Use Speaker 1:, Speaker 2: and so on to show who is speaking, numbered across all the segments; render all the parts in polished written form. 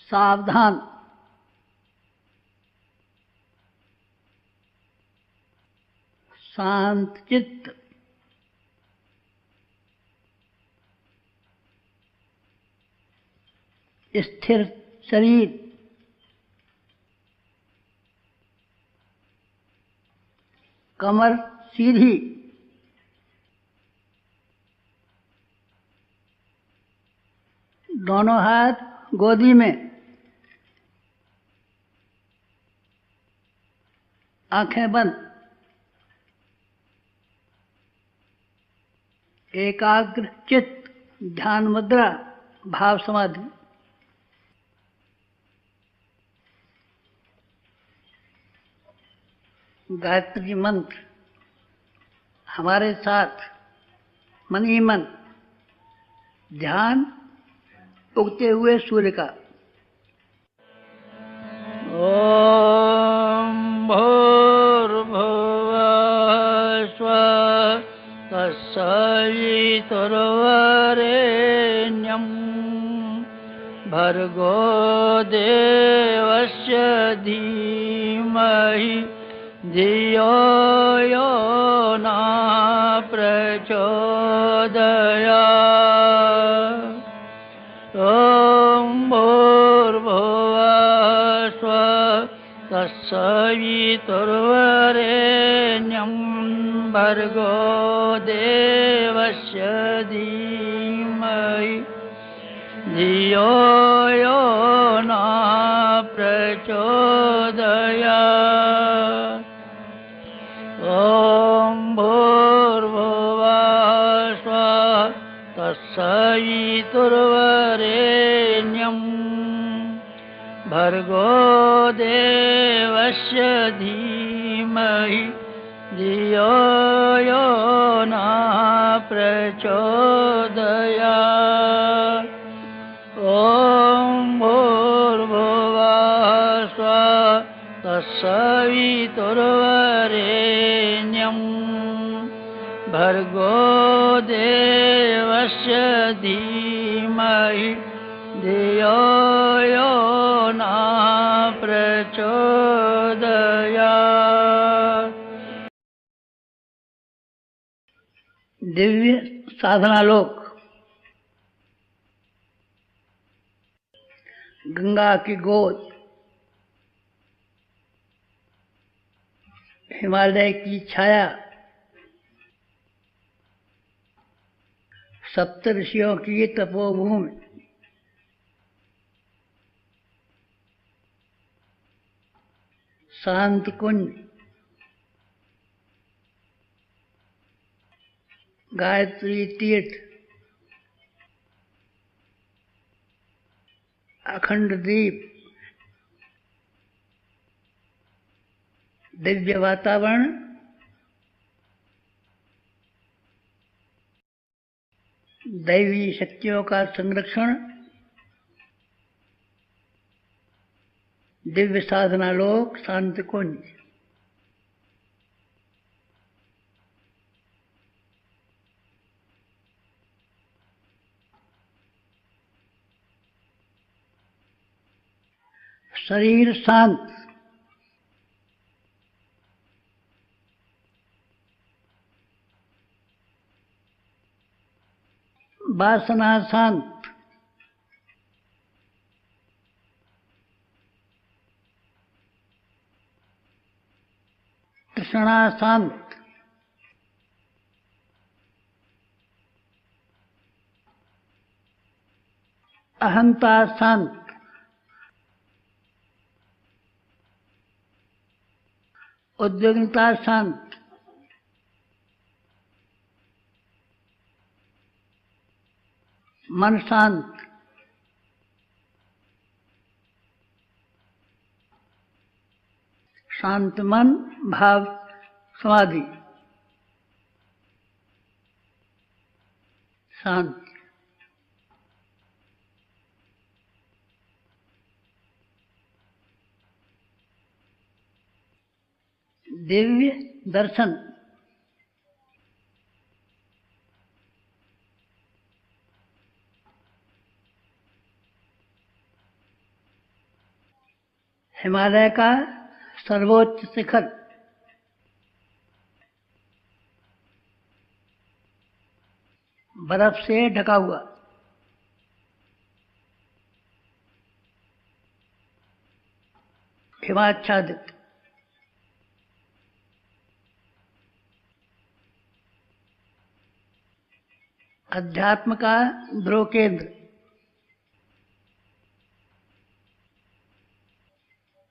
Speaker 1: सावधान। शांत चित्त। स्थिर शरीर। कमर सीधी। दोनों हाथ गोदी में। आंखें बंद। एकाग्र चित्त, ध्यान मुद्रा, भाव समाधि। गायत्री मंत्र हमारे साथ मन ही मन। ध्यान उगते हुए सूर्य का।
Speaker 2: ओम भूर्भुवः स्वः तत्सवितुर्वरेण्यं भर्गो देवस्य धीमहि धियो यो न प्रचोदयात्। ओम भूर्भुवः स्वः तत्सवितुर्वरेण्यं भर्गो देवस्य धीमहि धियो यो न प्रचोदयात्। ओम भूर्भुवः स्वः तत्सवितुर्वरेण्यं भर्गो देवस्य धीमहि धियो यो न प्रचोदयात्। ओम भूर्भुवः स्वः तत्सवितुर्वरेण्यं भर्गो देवस्य धीमहि धियो यो न प्रचोदयात्।
Speaker 1: दिव्य साधना लोक। गंगा की गोद, हिमालय की छाया, सप्तऋषियों की तपोभूमि, शांत कुंज, गायत्री तीर्थ, अखंड दीप, दिव्य वातावरण, दैवी शक्तियों का संरक्षण, दिव्य साधना लोक, शांत कुंज। शरीर शांत। वासना शांत। तृष्णा शांत। अहंता शांत। उद्विग्नता शांत। मन शांत। शांत मन, भाव समाधि। शांत। दिव्य दर्शन। हिमालय का सर्वोच्च शिखर। बर्फ से ढका हुआ। हिमाच्छादित। अध्यात्म का ध्रुव केंद्र।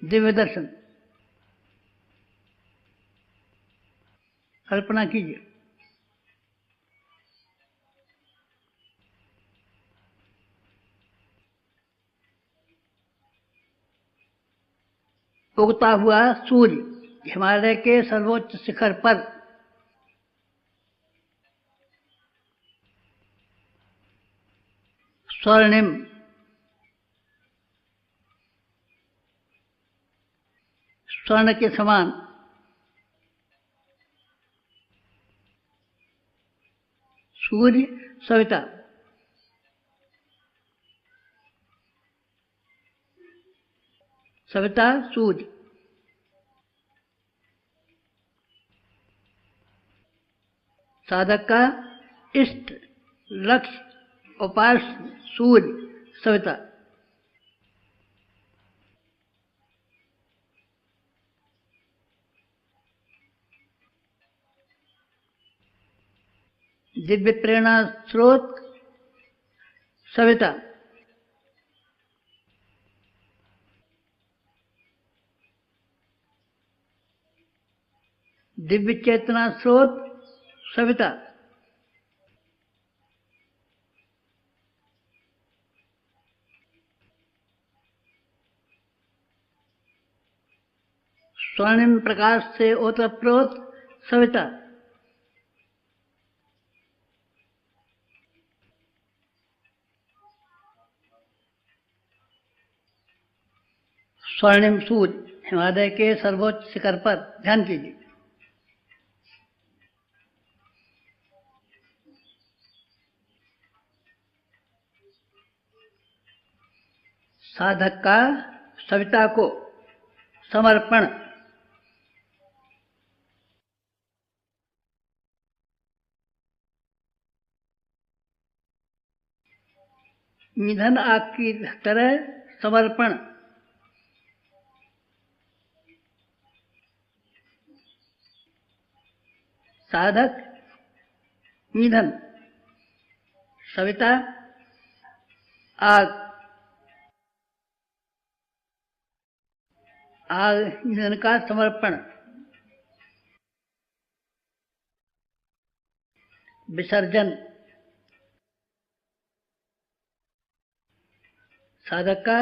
Speaker 1: दिव्य दर्शन। कल्पना कीजिए, उगता हुआ सूर्य हिमालय के सर्वोच्च शिखर पर। स्वर्णिम। स्वर्ण के समान। सूर्य सविता। सविता सूर्य। साधक का इष्ट लक्ष्य उपास्य सूर्य सविता। दिव्य प्रेरणा स्रोत सविता। दिव्य चेतना स्रोत सविता। स्वर्णिम प्रकाश से ओतप्रोत सविता। स्वर्णिम सूर्य हिमालय के सर्वोच्च शिखर पर। ध्यान कीजिए, साधक का सविता को समर्पण। ईंधन आग की तरह समर्पण। साधक ईंधन। सविता आग। आग ईंधन का समर्पण। विसर्जन। साधक का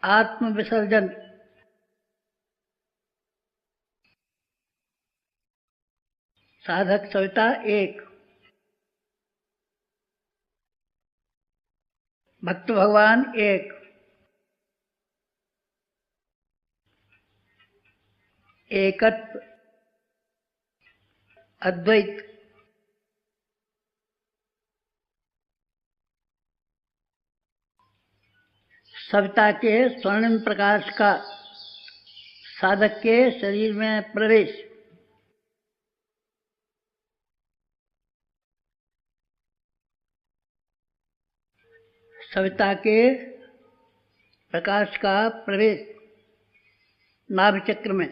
Speaker 1: आत्म विसर्जन। साधक सविता एक। भक्त भगवान एक। एकत्व अद्वैत। सविता के स्वर्णिम प्रकाश का साधक के शरीर में प्रवेश। सविता के प्रकाश का प्रवेश नाभि चक्र में।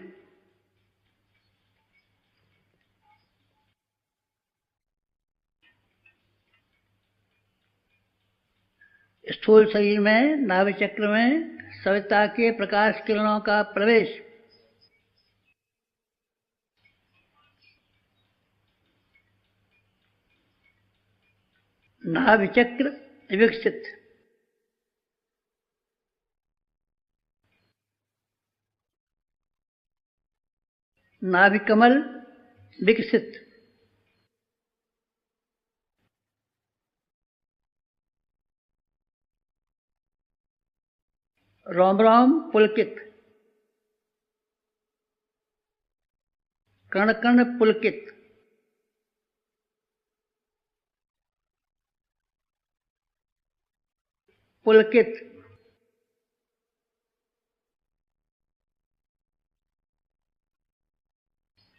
Speaker 1: स्थूल शरीर में नाभि चक्र में सविता के प्रकाश किरणों का प्रवेश। नाभि चक्र विकसित। नाभि कमल विकसित। रोम रोम पुलकित। कण कण पुलकित, पुलकित,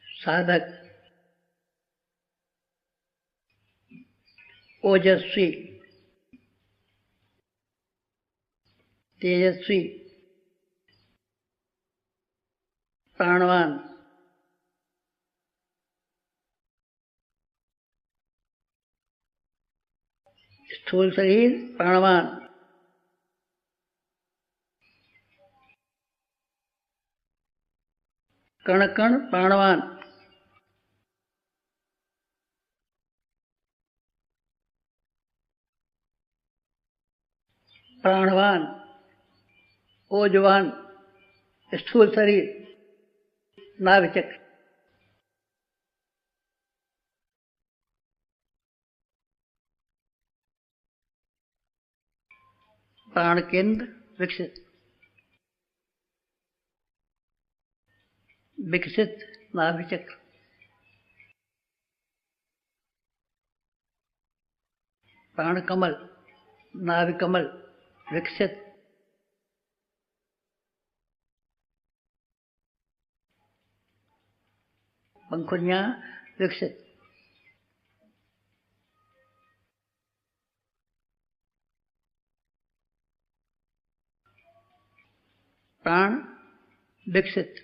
Speaker 1: साधक, ओजस्वी, तेजस्वी, प्राणवान, स्थूल शरीर प्राणवान, कण कण प्राणवान, प्राणवान, ओजवान, स्थूल शरीर, नाभिचक्र, प्राण केंद्र विकसित, विकसित नाभिचक्र, प्राण कमल, नाभि कमल विकसित, पंखुड़ियां विकसित, प्राण विकसित,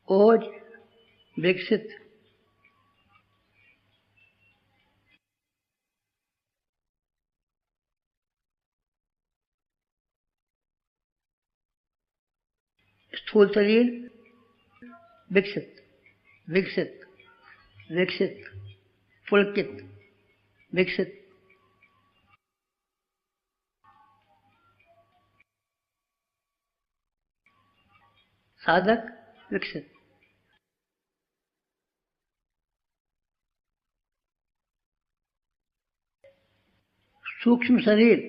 Speaker 1: ओज विकसित, स्थूल शरीर विकसित, विकसित, विकसित, पुलकित, विकसित, साधक विकसित, सूक्ष्म शरीर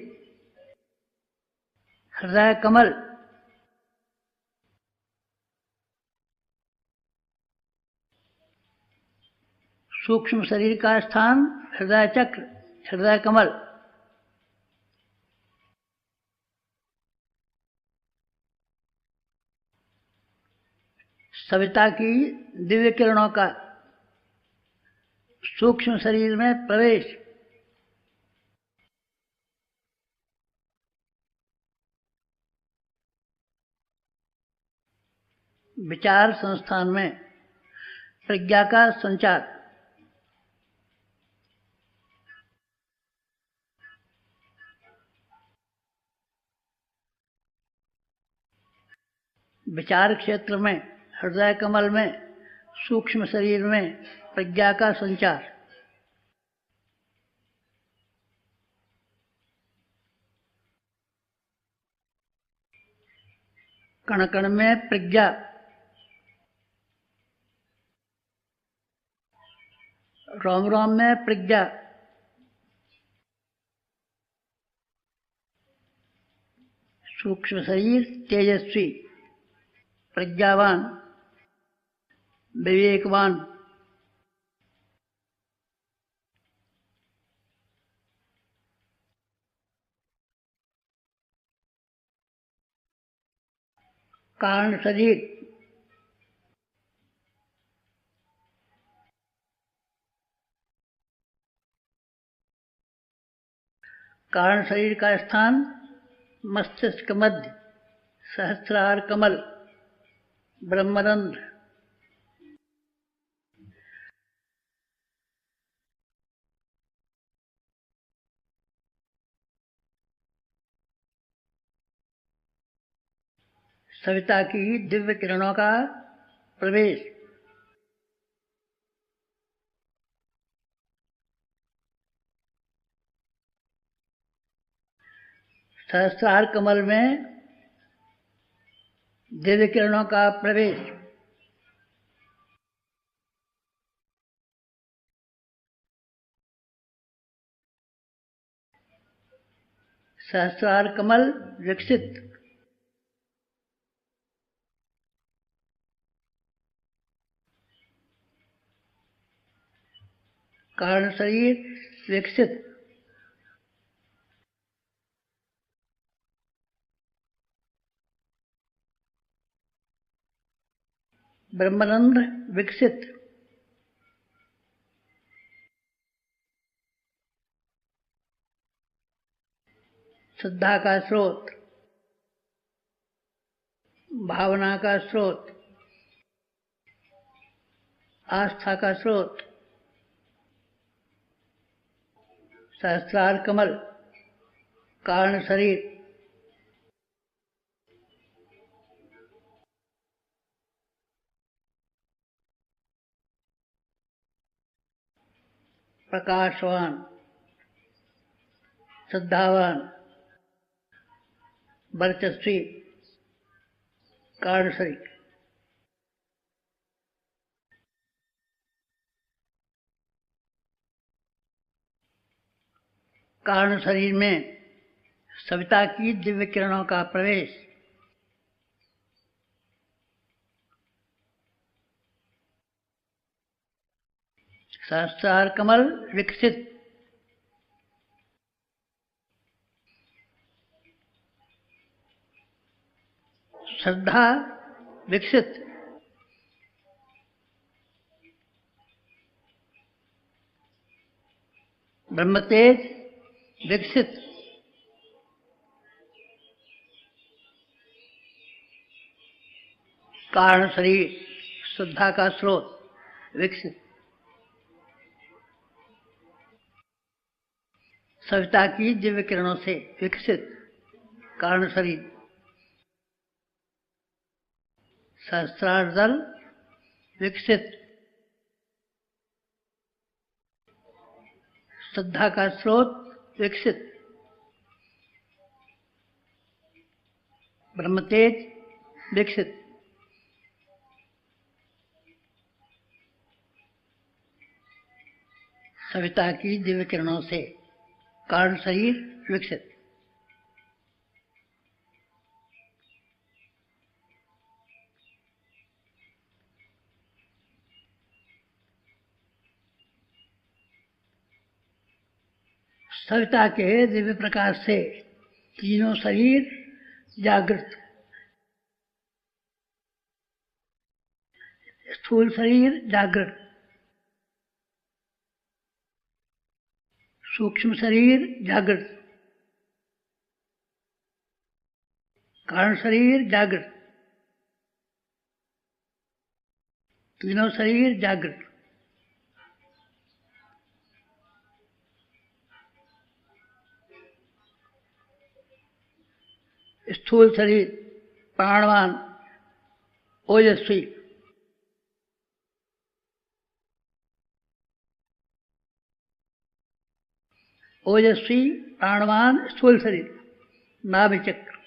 Speaker 1: हृदय कमल, सूक्ष्म शरीर का स्थान हृदय चक्र, हृदय कमल, सविता की दिव्य किरणों का सूक्ष्म शरीर में प्रवेश, विचार संस्थान में प्रज्ञा का संचार, विचार क्षेत्र में हृदय कमल में सूक्ष्म शरीर में प्रज्ञा का संचार, कण कण में प्रज्ञा, रोम रोम में प्रज्ञा, सूक्ष्म शरीर तेजस्वी, प्रज्ञावान, विवेकवान, कारण शरीर, कारण शरीर का स्थान मस्तिष्क मध्य, सहस्रार कमल, ब्रह्मरंध्र, सविता की दिव्य किरणों का प्रवेश, सहस्रार कमल में दिव्य किरणों का प्रवेश, सहस्रार कमल विकसित, कारण शरीर विकसित, ब्रह्मरंध्र विकसित, श्रद्धा का स्रोत, भावना का स्रोत, आस्था का स्रोत, सहस्रार कमल, कारण शरीर, प्रकाशवान, श्रद्धावान, वर्चस्वी, कारण शरीर। कारण शरीर में सविता की दिव्य किरणों का प्रवेश, सहस्रार कमल विकसित, श्रद्धा विकसित, ब्रह्मतेज विकसित, कारण शरीर, श्रद्धा का स्रोत विकसित, सविता की दिव्य किरणों से विकसित, कारण शरीर, सहस्रार दल विकसित, श्रद्धा का स्रोत विकसित, ब्रह्मतेज विकसित, सविता की दिव्य किरणों से कारण शरीर विकसित। सविता के दिव्य प्रकाश से तीनों शरीर जागृत, स्थूल शरीर जागृत, सूक्ष्म शरीर जागृत, कारण शरीर जागृत, तीनों शरीर जागृत। स्थूल शरीर प्राणवान, ओजस्वी, ओजस्वी प्राणवान स्थूल शरीर, नाभि चक्र।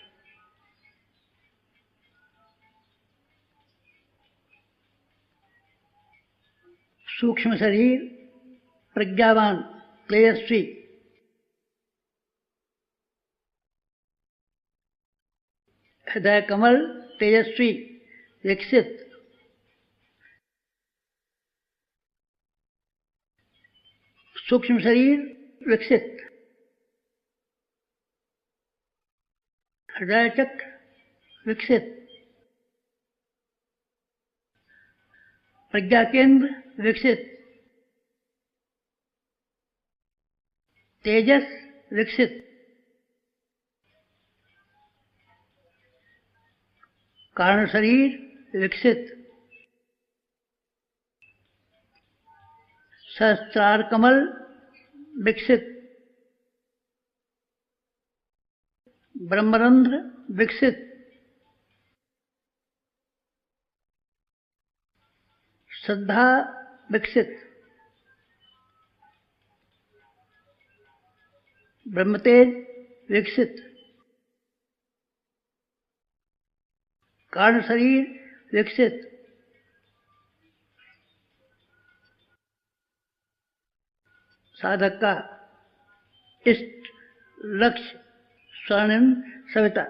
Speaker 1: सूक्ष्म शरीर प्रज्ञावान, तेजस्वी, हृदय कमल तेजस्वी, विकसित, सूक्ष्म शरीर विकसित, हृदय चक्र विकसित, प्रज्ञा केंद्र विकसित, तेजस विकसित, कारण शरीर विकसित, सहस्रार कमल विकसित, ब्रह्मरंध्र विकसित, श्रद्धा विकसित, ब्रह्मतेज विकसित, कारण शरीर विकसित, साधक का इष्ट लक्ष्य स्वर्णिम सविता।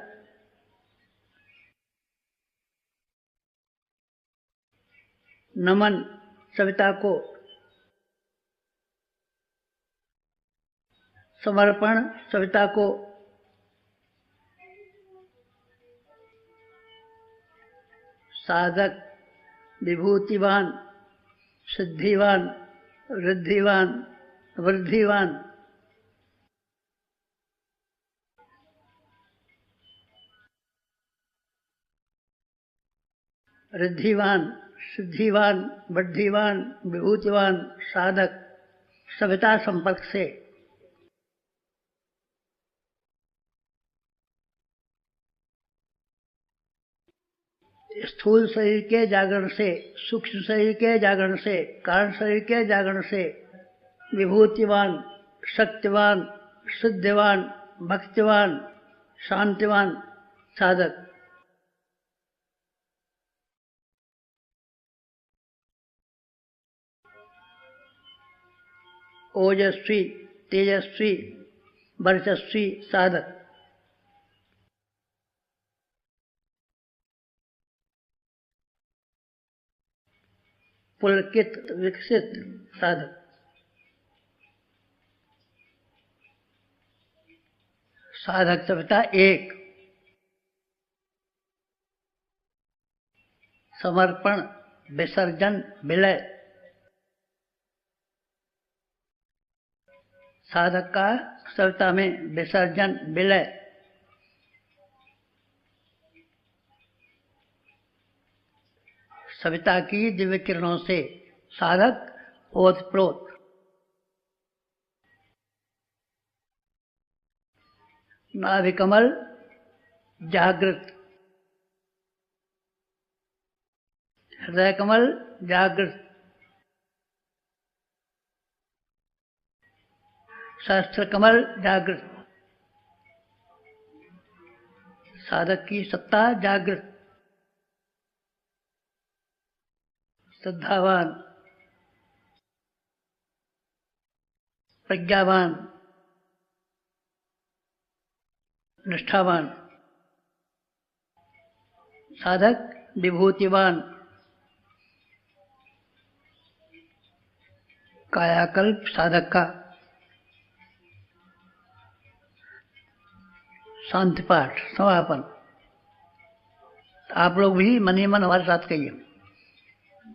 Speaker 1: नमन सविता को। समर्पण सविता को। साधक विभूतिवान, सिद्धिवान, रिद्धिवान, वृद्धिवान। रिद्धिवान, सिद्धिवान, वृद्धिवान, विभूतिवान साधक सविता संपर्क से स्थूल शरीर के जागरण से, सूक्ष्म शरीर के जागरण से, कारण शरीर के जागरण से विभूतिवान, शक्तिवान, सिद्धिवान, भक्तिवान, शांतिवान साधक ओजस्वी, तेजस्वी, वर्चस्वी साधक पुलकित, विकसित साधक साधक सविता एक। समर्पण, विसर्जन, विलय साधक का सविता में विसर्जन, विलय। सविता की दिव्य किरणों से साधक ओतप्रोत। नाभिकमल जागृत, हृदय कमल जागृत, सहस्त्र कमल जागृत। साधक की सत्ता जागृत। श्रद्धावान, प्रज्ञावान, निष्ठावान साधक विभूतिवान। कायाकल्प साधक का शांति पाठ समापन। आप लोग भी मन ही मन हमारे साथ कहिए।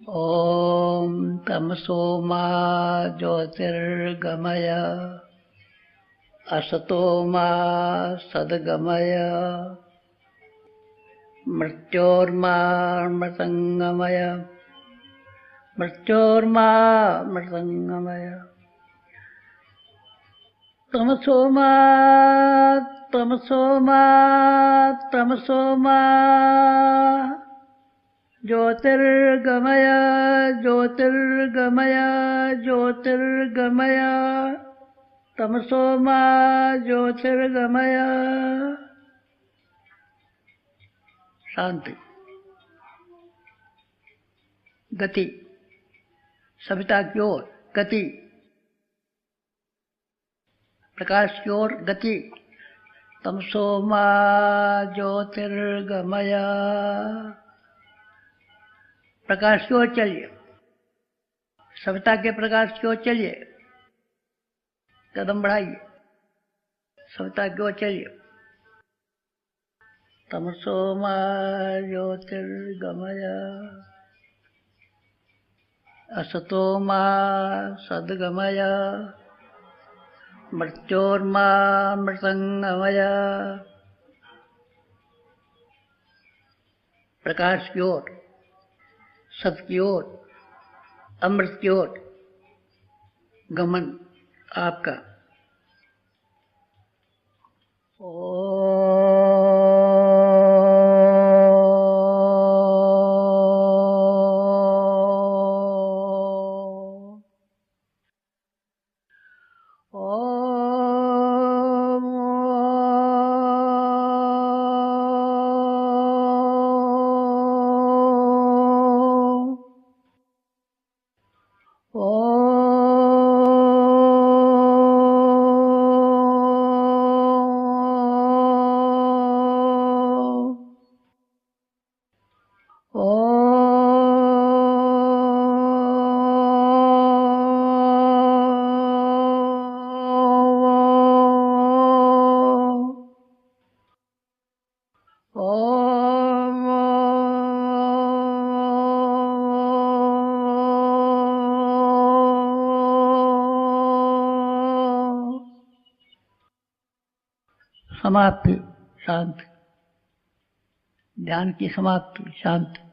Speaker 1: ओम तमसो मा ज्योतिर्गमय, असतो मा सद्गमय, मृत्योर्मा मृतंगमय, मृत्योर्मा मृतंगमय। तमसो मा तमसो मा तमसो मा ज्योतिर्गमय, ज्योतिर्गमय, ज्योतिर्गमय। तमसो मा ज्योतिर्गमय। शांति। गति सविता की ओर गति, प्रकाश की ओर गति। तमसो मा ज्योतिर्गमय। प्रकाश की ओर चलिए, सविता के प्रकाश की ओर चलिए, कदम बढ़ाइए, सविता की ओर चलिए। तमसो मा ज्योतिर्गमय, असतो मा सद्गमय, मृत्योर्मा मृतंगमय। प्रकाश की ओर, सत्य की ओर, अमृत की ओर गमन आपका। समाप्ति शांत, ध्यान की समाप्ति शांत।